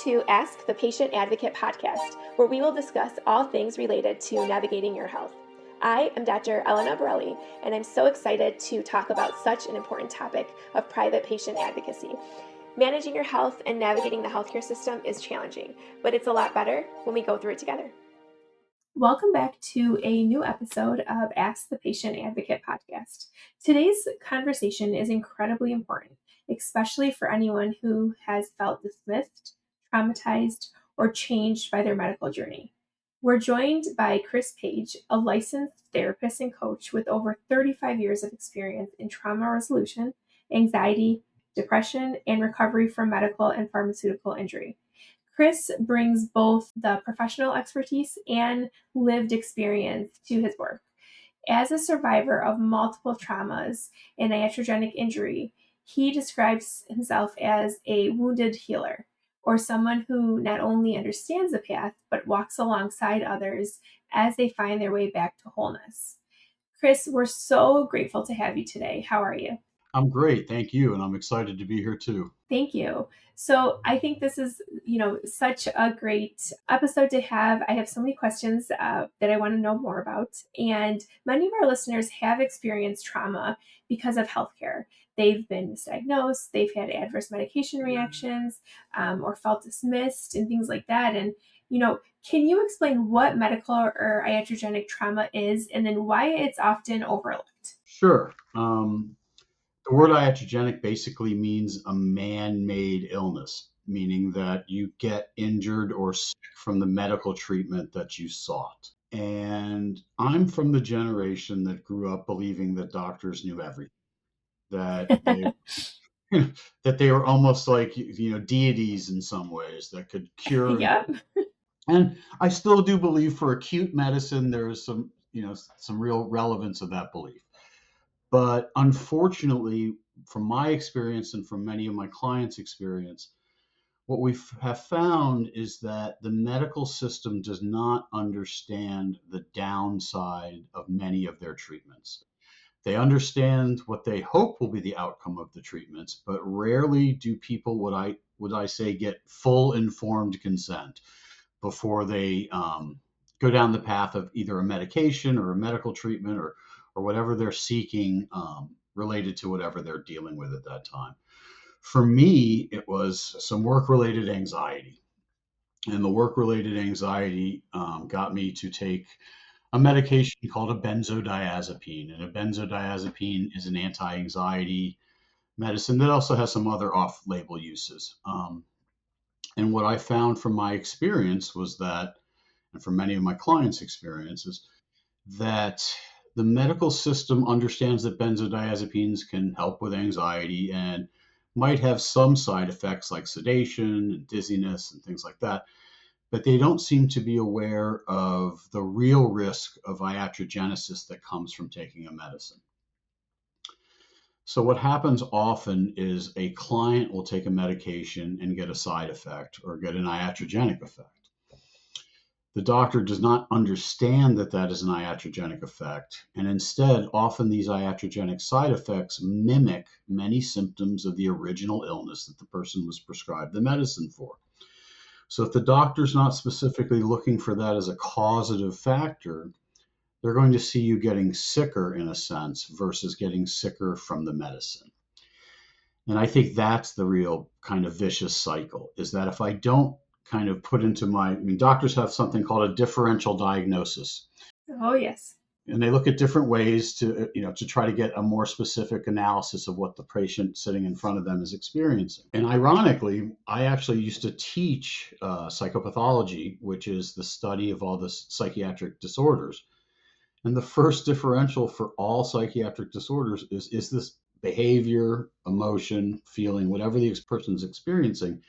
to Ask the Patient Advocate podcast, where we will discuss all things related to navigating your health. I am Dr. Elena Borelli, and I'm so excited to talk about such an important topic of private patient advocacy. Managing your health and navigating the healthcare system is challenging, but it's a lot better when we go through it together. Welcome back to a new episode of Ask the Patient Advocate podcast. Today's conversation is incredibly important, especially for anyone who has felt dismissed, traumatized, or changed by their medical journey. We're joined by Paige, a licensed therapist and coach with over 35 years of experience in trauma resolution, anxiety, depression, and recovery from medical and pharmaceutical injury. Chris brings both the professional expertise and lived experience to his work. As a survivor of multiple traumas and iatrogenic injury, he describes himself as a wounded healer, or someone who not only understands the path, but walks alongside others as they find their way back to wholeness. Chris, we're so grateful to have you today. How are you? I'm great, thank you, and I'm excited to be here too. Thank you. So I think this is, such a great episode to have. I have so many questions that I want to know more about. And many of our listeners have experienced trauma because of healthcare. They've been misdiagnosed, they've had adverse medication reactions, or felt dismissed and things like that. And, can you explain what medical or iatrogenic trauma is and then why it's often overlooked? Sure. The word iatrogenic basically means a man-made illness, meaning that you get injured or sick from the medical treatment that you sought. And I'm from the generation that grew up believing that doctors knew everything, that they that they were almost like deities in some ways that could cure. Yep. And I still do believe for acute medicine there is some real relevance of that belief. But unfortunately, from my experience and from many of my clients' experience, what we have found is that the medical system does not understand the downside of many of their treatments. They understand what they hope will be the outcome of the treatments, but rarely do people, would I say, get full informed consent before they go down the path of either a medication or a medical treatment or whatever they're seeking related to whatever they're dealing with at that time. For me, it was some work-related anxiety. And the work-related anxiety got me to take a medication called a benzodiazepine. And a benzodiazepine is an anti-anxiety medicine that also has some other off-label uses. And what I found from my experience was that, and from many of my clients' experiences, that the medical system understands that benzodiazepines can help with anxiety and might have some side effects like sedation and dizziness and things like that, but they don't seem to be aware of the real risk of iatrogenesis that comes from taking a medicine. So what happens often is a client will take a medication and get a side effect or get an iatrogenic effect. The doctor does not understand that that is an iatrogenic effect, and instead, often these iatrogenic side effects mimic many symptoms of the original illness that the person was prescribed the medicine for. So if the doctor's not specifically looking for that as a causative factor, they're going to see you getting sicker in a sense versus getting sicker from the medicine. And I think that's the real kind of vicious cycle, is that if I don't kind of put into doctors have something called a differential diagnosis. Oh, yes. And they look at different ways to try to get a more specific analysis of what the patient sitting in front of them is experiencing. And ironically, I actually used to teach psychopathology, which is the study of all the psychiatric disorders. And the first differential for all psychiatric disorders is this behavior, emotion, feeling, whatever the person's experiencing.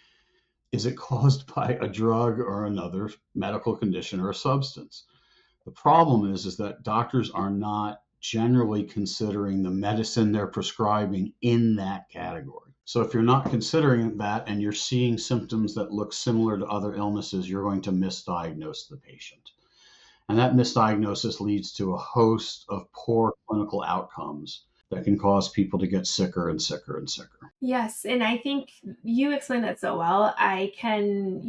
Is it caused by a drug or another medical condition or a substance? The problem is that doctors are not generally considering the medicine they're prescribing in that category. So if you're not considering that and you're seeing symptoms that look similar to other illnesses, you're going to misdiagnose the patient. And that misdiagnosis leads to a host of poor clinical outcomes that can cause people to get sicker and sicker and sicker. Yes, and I think you explained that so well. I can,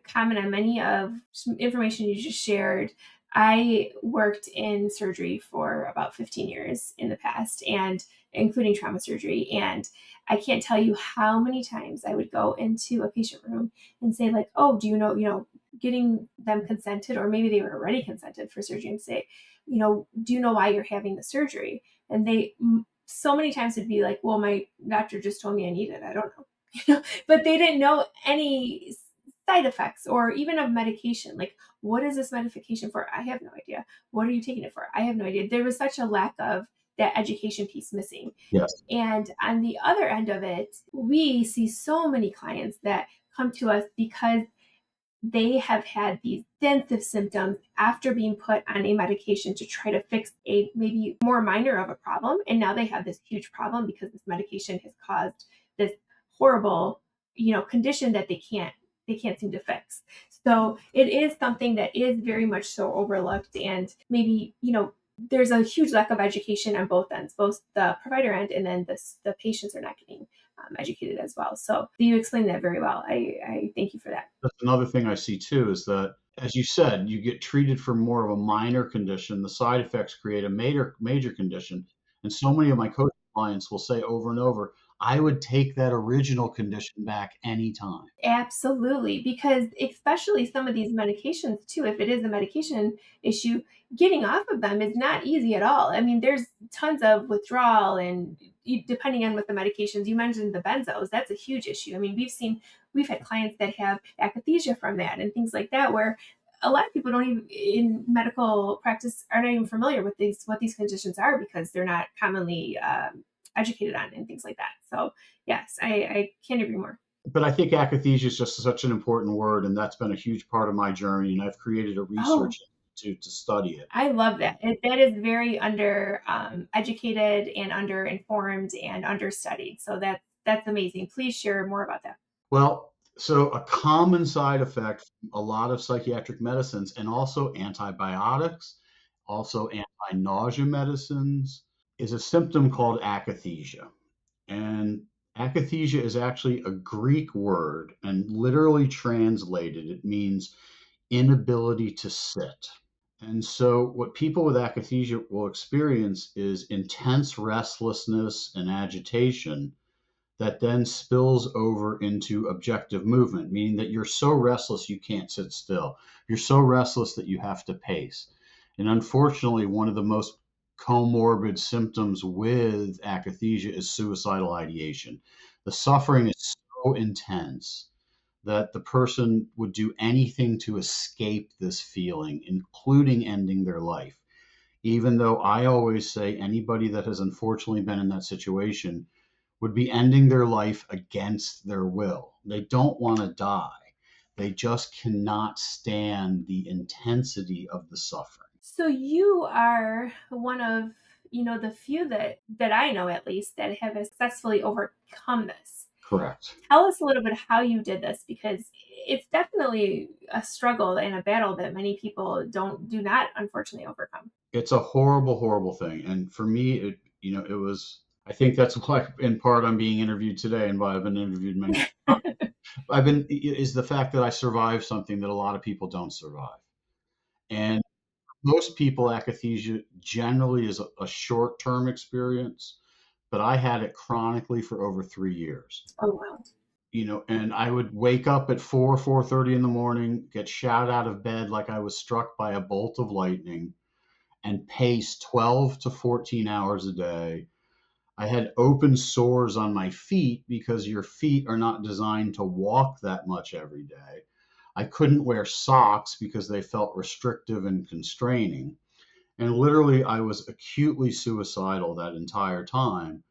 comment on many of some information you just shared. I worked in surgery for about 15 years in the past, and including trauma surgery. And I can't tell you how many times I would go into a patient room and say, like, oh, do getting them consented, or maybe they were already consented for surgery, and say, do you know why you're having the surgery? And they so many times it'd be like, well, my doctor just told me I need it. I don't know. But they didn't know any side effects or even of medication. Like, what is this medication for? I have no idea. What are you taking it for? I have no idea. There was such a lack of that education piece missing. Yes. And on the other end of it, we see so many clients that come to us because they have had these extensive symptoms after being put on a medication to try to fix a maybe more minor of a problem. And now they have this huge problem because this medication has caused this horrible, condition that they can't seem to fix. So it is something that is very much so overlooked, and maybe, there's a huge lack of education on both ends, both the provider end, and then the patients are not getting educated as well. So you explained that very well. I thank you for that. That's another thing I see too is that, as you said, you get treated for more of a minor condition. The side effects create a major condition. And so many of my coaching clients will say over and over, I would take that original condition back anytime. Absolutely, because especially some of these medications too, if it is a medication issue, getting off of them is not easy at all. I mean, there's tons of withdrawal, and depending on what the medications, you mentioned the benzos, that's a huge issue. I mean, we've had clients that have akathisia from that and things like that, where a lot of people don't even in medical practice are not even familiar with what these conditions are, because they're not commonly educated on and things like that. So yes, I can't agree more. But I think akathisia is just such an important word, and that's been a huge part of my journey. And I've created a Oh, research to study it. I love that. That is very under educated and under informed and understudied. So that's amazing. Please share more about that. Well, so a common side effect from a lot of psychiatric medicines and also antibiotics, also anti-nausea medicines, is a symptom called akathisia. And akathisia is actually a Greek word, and literally translated, it means inability to sit. And so, what people with akathisia will experience is intense restlessness and agitation that then spills over into objective movement, meaning that you're so restless you can't sit still. You're so restless that you have to pace. And unfortunately, one of the most comorbid symptoms with akathisia is suicidal ideation. The suffering is so intense that the person would do anything to escape this feeling, including ending their life. Even though I always say anybody that has unfortunately been in that situation would be ending their life against their will. They don't want to die. They just cannot stand the intensity of the suffering. So you are one of, the few that I know, at least, that have successfully overcome this. Correct. Tell us a little bit how you did this, because it's definitely a struggle and a battle that many people do not unfortunately overcome. It's a horrible, horrible thing. And for me, it was, I think that's why in part I'm being interviewed today and why I've been interviewed many times. Is the fact that I survived something that a lot of people don't survive. And most people, akathisia generally is a short-term experience, but I had it chronically for over 3 years. Oh, wow. And I would wake up at 4:30 in the morning, get shot out of bed like I was struck by a bolt of lightning, and pace 12 to 14 hours a day. I had open sores on my feet because your feet are not designed to walk that much every day. I couldn't wear socks because they felt restrictive and constraining. And literally, I was acutely suicidal that entire time.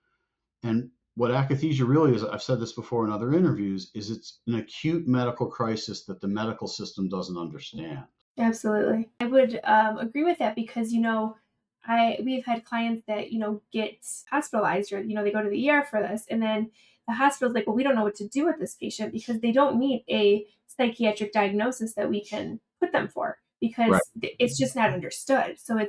And what akathisia really is, I've said this before in other interviews, is it's an acute medical crisis that the medical system doesn't understand. Absolutely. I would agree with that, because, we've had clients that, get hospitalized, or, they go to the ER for this. And then the hospital's like, well, we don't know what to do with this patient, because they don't meet a psychiatric diagnosis that we can put them for, because Right. it's just not understood. So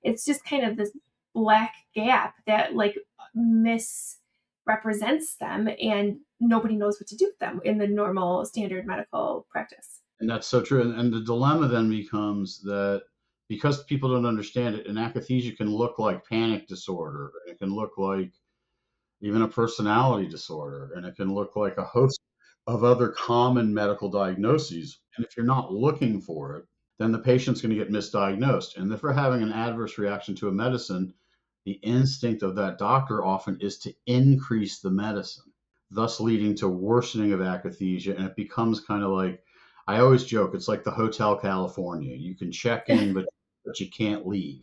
it's just kind of this black gap that like misrepresents them, and nobody knows what to do with them in the normal standard medical practice. And that's so true. And the dilemma then becomes that because people don't understand it, an akathisia can look like panic disorder, and it can look like even a personality disorder, and it can look like a host of other common medical diagnoses. And if you're not looking for it, then the patient's going to get misdiagnosed. And if they're having an adverse reaction to a medicine, the instinct of that doctor often is to increase the medicine, thus leading to worsening of akathisia. And it becomes kind of like, I always joke, it's like the Hotel California. You can check in, but you can't leave.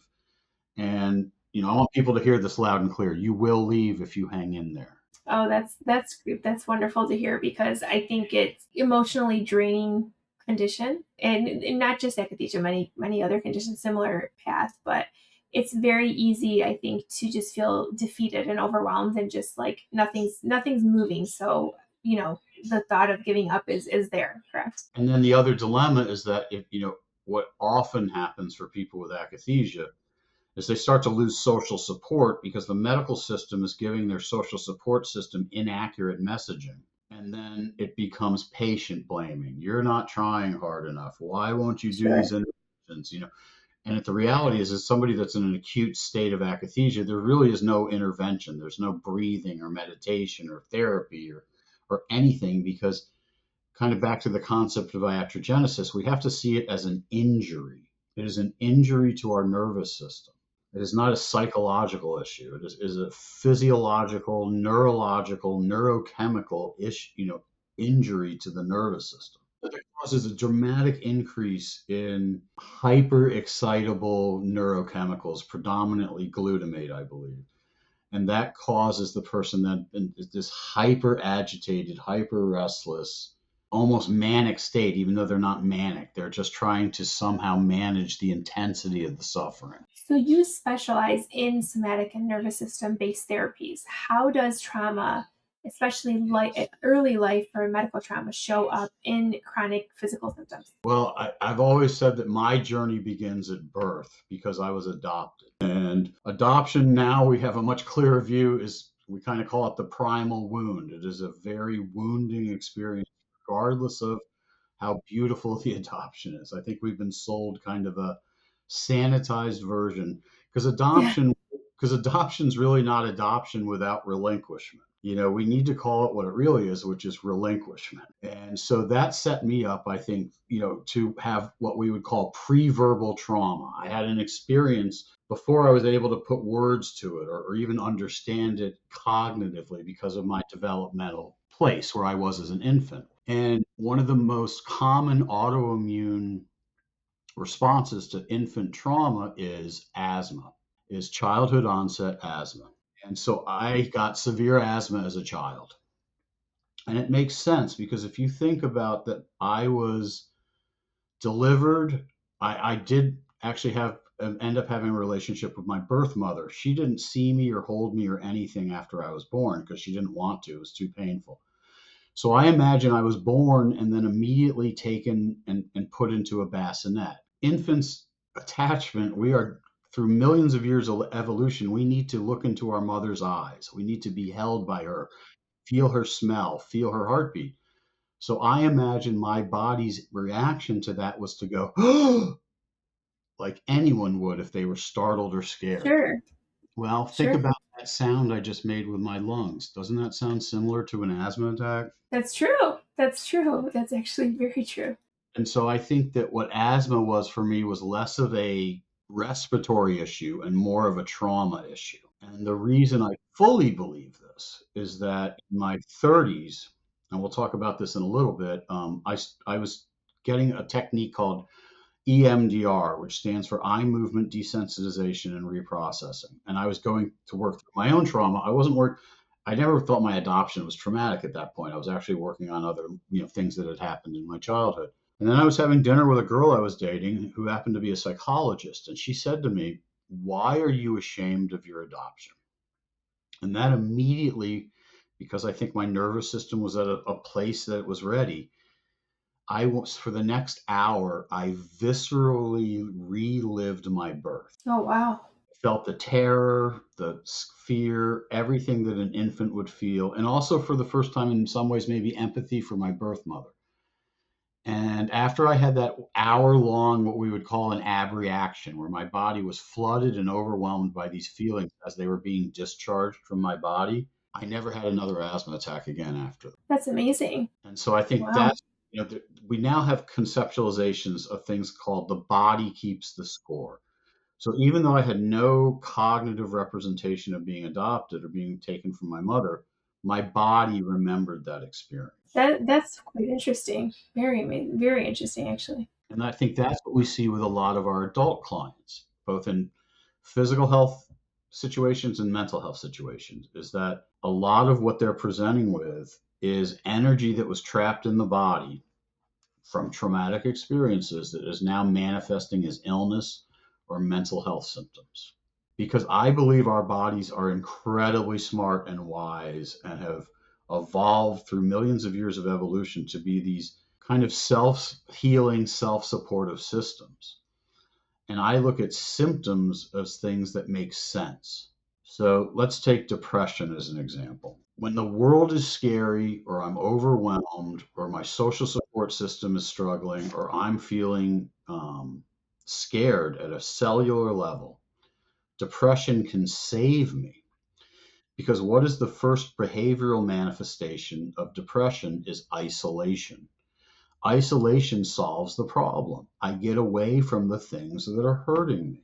And I want people to hear this loud and clear. You will leave if you hang in there. Oh, that's wonderful to hear, because I think it's emotionally draining condition, and not just akathisia, many other conditions similar path, but it's very easy, I think, to just feel defeated and overwhelmed, and just like nothing's moving. So, the thought of giving up is there, correct? And then the other dilemma is that if what often happens for people with akathisia is they start to lose social support because the medical system is giving their social support system inaccurate messaging. And then it becomes patient blaming. You're not trying hard enough. Why won't you do Sure. these interventions? And the reality is, as somebody that's in an acute state of akathisia, there really is no intervention. There's no breathing or meditation or therapy or anything, because kind of back to the concept of iatrogenesis, we have to see it as an injury. It is an injury to our nervous system. It is not a psychological issue. It is a physiological, neurological, neurochemical issue, injury to the nervous system. It causes a dramatic increase in hyper excitable neurochemicals, predominantly glutamate, I believe. And that causes the person then this hyper agitated, hyper restless, almost manic state, even though they're not manic. They're just trying to somehow manage the intensity of the suffering. So you specialize in somatic and nervous system based therapies. How does trauma, especially early life or medical trauma, show up in chronic physical symptoms? Well, I've always said that my journey begins at birth because I was adopted. And adoption, now we have a much clearer view, is we kind of call it the primal wound. It is a very wounding experience, regardless of how beautiful the adoption is. I think we've been sold kind of a sanitized version, because Yeah, adoption's really not adoption without relinquishment. We need to call it what it really is, which is relinquishment. And so that set me up, I think, to have what we would call pre-verbal trauma. I had an experience before I was able to put words to it, or even understand it cognitively, because of my developmental place where I was as an infant. And one of the most common autoimmune responses to infant trauma is asthma, is childhood onset asthma. And so I got severe asthma as a child. And it makes sense, because if you think about that, I was delivered. I did actually end up having a relationship with my birth mother. She didn't see me or hold me or anything after I was born because she didn't want to. It was too painful. So I imagine I was born and then immediately taken and put into a bassinet. Infants' attachment, we are, through millions of years of evolution, we need to look into our mother's eyes. We need to be held by her, feel her smell, feel her heartbeat. So I imagine my body's reaction to that was to go, like anyone would if they were startled or scared. sure, Well, think sure. about that sound I just made with my lungs. Doesn't that sound similar to an asthma attack? That's true. That's true. That's actually very true. And so I think that what asthma was for me was less of a respiratory issue and more of a trauma issue. And the reason I fully believe this is that in my 30s, and we'll talk about this in a little bit, I was getting a technique called EMDR, which stands for eye movement desensitization and reprocessing. And I was going to work through my own trauma. I never thought my adoption was traumatic at that point. I was actually working on other, things that had happened in my childhood. And then I was having dinner with a girl I was dating who happened to be a psychologist. And she said to me, "Why are you ashamed of your adoption?" And that immediately, because I think my nervous system was at a place that it was ready, I was, for the next hour, I viscerally relived my birth. Oh, wow. felt the terror, the fear, everything that an infant would feel, and also for the first time, in some ways, maybe empathy for my birth mother. And after I had that hour long, what we would call an abreaction, where my body was flooded and overwhelmed by these feelings as they were being discharged from my body, I never had another asthma attack again after that. That's amazing. And so I think Wow. that's, we now have conceptualizations of things called the body keeps the score. So even though I had no cognitive representation of being adopted or being taken from my mother, my body remembered that experience. That's quite interesting. Very amazing. Very interesting, actually. And I think that's what we see with a lot of our adult clients, both in physical health situations and mental health situations, is that a lot of what they're presenting with is energy that was trapped in the body from traumatic experiences that is now manifesting as illness or mental health symptoms. Because I believe our bodies are incredibly smart and wise and have evolved through millions of years of evolution to be these kind of self healing, self supportive systems. And I look at symptoms as things that make sense. So let's take depression as an example. When the world is scary, or I'm overwhelmed, or my social support system is struggling, or I'm feeling scared at a cellular level, depression can save me. Because what is the first behavioral manifestation of depression is isolation. Isolation solves the problem. I get away from the things that are hurting me.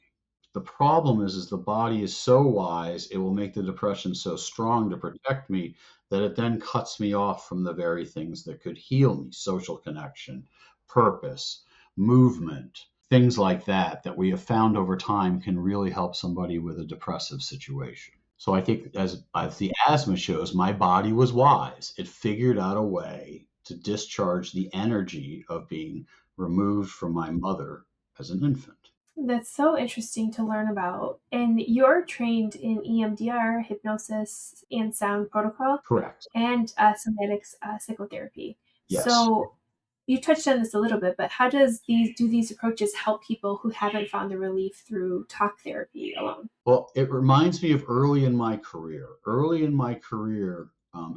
The problem is the body is so wise, it will make the depression so strong to protect me that it then cuts me off from the very things that could heal me: social connection, purpose, movement, things like that, that we have found over time can really help somebody with a depressive situation. So I think as the asthma shows, my body was wise. It figured out a way to discharge the energy of being removed from my mother as an infant. That's so interesting to learn about. And you're trained in EMDR, hypnosis, and sound protocol, Correct. and somatics psychotherapy. Yes. So you touched on this a little bit, but how does these approaches help people who haven't found the relief through talk therapy alone? Well, it reminds me of early in my career. Early in my career,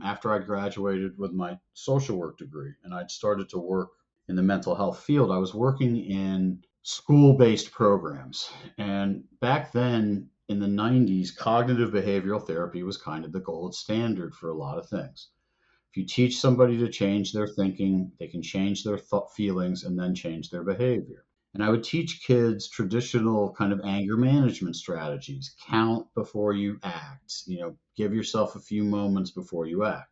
after I graduated with my social work degree and I'd started to work in the mental health field, I was working in school based programs. And back then in the 90s, cognitive behavioral therapy was kind of the gold standard for a lot of things. If you teach somebody to change their thinking, they can change their feelings and then change their behavior. And I would teach kids traditional kind of anger management strategies: count before you act, give yourself a few moments before you act.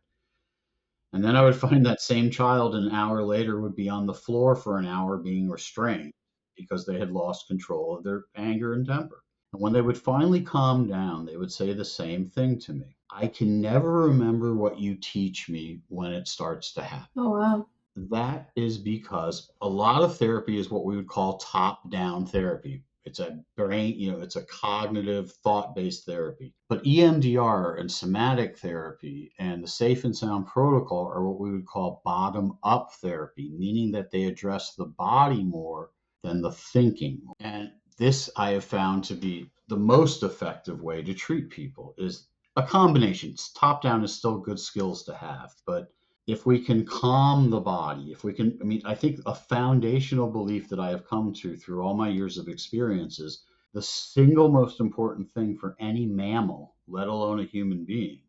And then I would find that same child an hour later would be on the floor for an hour being restrained because they had lost control of their anger and temper. And when they would finally calm down, they would say the same thing to me: I can never remember what you teach me when it starts to happen. Oh, wow. That is because a lot of therapy is what we would call top down therapy. It's a brain, it's a cognitive, thought based therapy. But EMDR and somatic therapy and the safe and sound protocol are what we would call bottom up therapy, meaning that they address the body more than the thinking. And this I have found to be the most effective way to treat people. Is a combination. Top down is still good skills to have, but if we can calm the body, if we can, I think a foundational belief that I have come to through all my years of experiences, the single most important thing for any mammal, let alone a human being,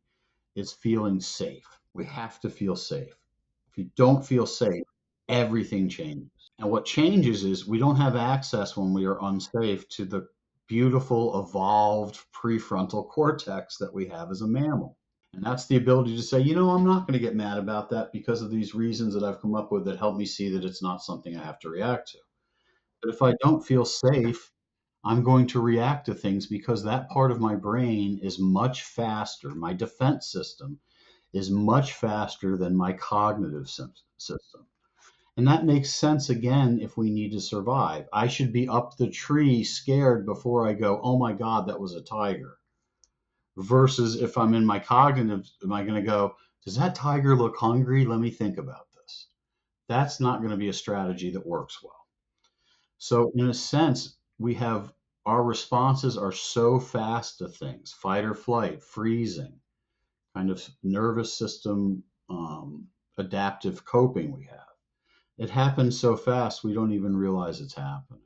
is feeling safe. We have to feel safe. If you don't feel safe, everything changes. And what changes is we don't have access when we are unsafe to the beautiful, evolved prefrontal cortex that we have as a mammal. And that's the ability to say, I'm not going to get mad about that because of these reasons that I've come up with that help me see that it's not something I have to react to. But if I don't feel safe, I'm going to react to things because that part of my brain is much faster. My defense system is much faster than my cognitive system. And that makes sense again if we need to survive. I should be up the tree scared before I go, oh my God, that was a tiger. Versus if I'm in my cognitive, am I going to go, does that tiger look hungry? Let me think about this. That's not going to be a strategy that works well. So, in a sense, we have our responses are so fast to things, fight or flight, freezing, kind of nervous system adaptive coping we have. It happens so fast we don't even realize it's happening.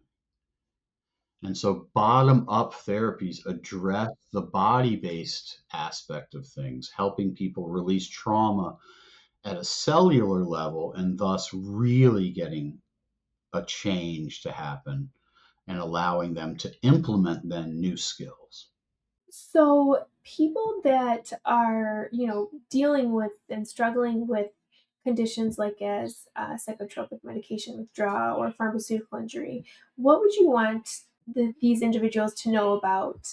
And so bottom up therapies address the body based aspect of things, helping people release trauma at a cellular level and thus really getting a change to happen and allowing them to implement then new skills. So people that are, dealing with and struggling with conditions like as psychotropic medication withdrawal or pharmaceutical injury, what would you want these individuals to know about,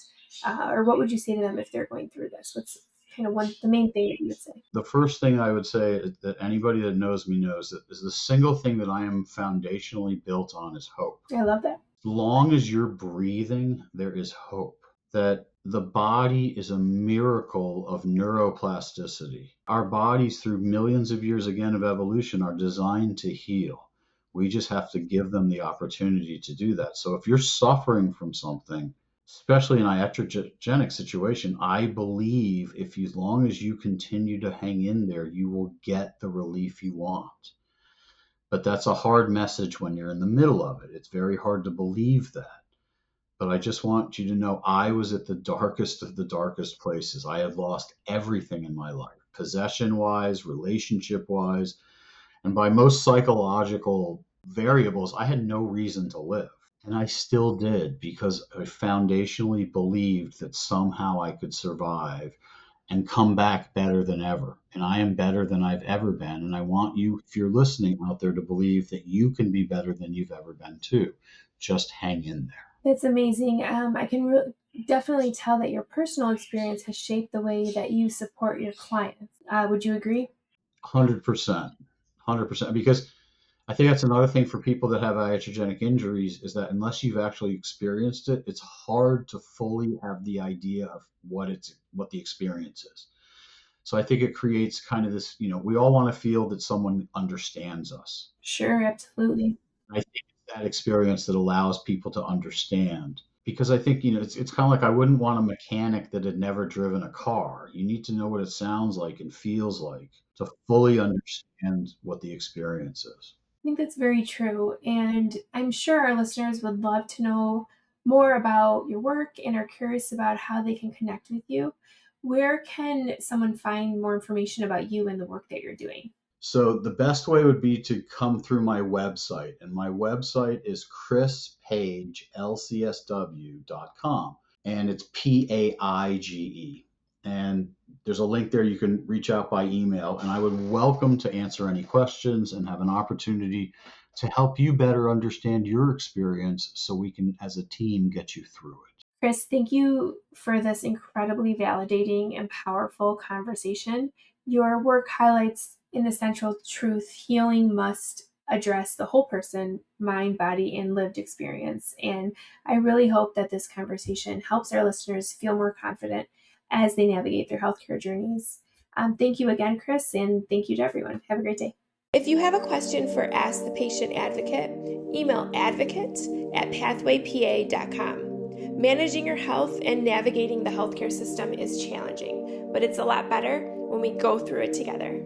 or what would you say to them if they're going through this? What's kind of the main thing that you would say? The first thing I would say is that anybody that knows me knows that is the single thing that I am foundationally built on is hope. I love that. As long as you're breathing, there is hope. That the body is a miracle of neuroplasticity. Our bodies, through millions of years again of evolution, are designed to heal. We just have to give them the opportunity to do that. So if you're suffering from something, especially an iatrogenic situation, I believe as long as you continue to hang in there, you will get the relief you want. But that's a hard message when you're in the middle of it. It's very hard to believe that. But I just want you to know I was at the darkest of the darkest places. I had lost everything in my life, possession wise, relationship wise, and by most psychological variables, I had no reason to live. And I still did because I foundationally believed that somehow I could survive and come back better than ever. And I am better than I've ever been. And I want you, if you're listening out there, to believe that you can be better than you've ever been too. Just hang in there. That's amazing. I can definitely tell that your personal experience has shaped the way that you support your clients. Would you agree? 100%. 100%. Because I think that's another thing for people that have iatrogenic injuries is that unless you've actually experienced it, it's hard to fully have the idea of what the experience is. So I think it creates kind of this, we all want to feel that someone understands us. Sure, absolutely. I think it's that experience that allows people to understand. Because I think, it's kind of like I wouldn't want a mechanic that had never driven a car. You need to know what it sounds like and feels like to fully understand what the experience is. I think that's very true. And I'm sure our listeners would love to know more about your work and are curious about how they can connect with you. Where can someone find more information about you and the work that you're doing? So the best way would be to come through my website. And my website is chrispaigelcsw.com. And it's Paige. And there's a link there. You can reach out by email. And I would welcome to answer any questions and have an opportunity to help you better understand your experience so we can, as a team, get you through it. Chris, thank you for this incredibly validating and powerful conversation. Your work highlights an essential truth: healing must address the whole person, mind, body, and lived experience. And I really hope that this conversation helps our listeners feel more confident as they navigate their healthcare journeys. Thank you again, Chris, and thank you to everyone. Have a great day. If you have a question for Ask the Patient Advocate, email advocate@pathwaypa.com. Managing your health and navigating the healthcare system is challenging, but it's a lot better when we go through it together.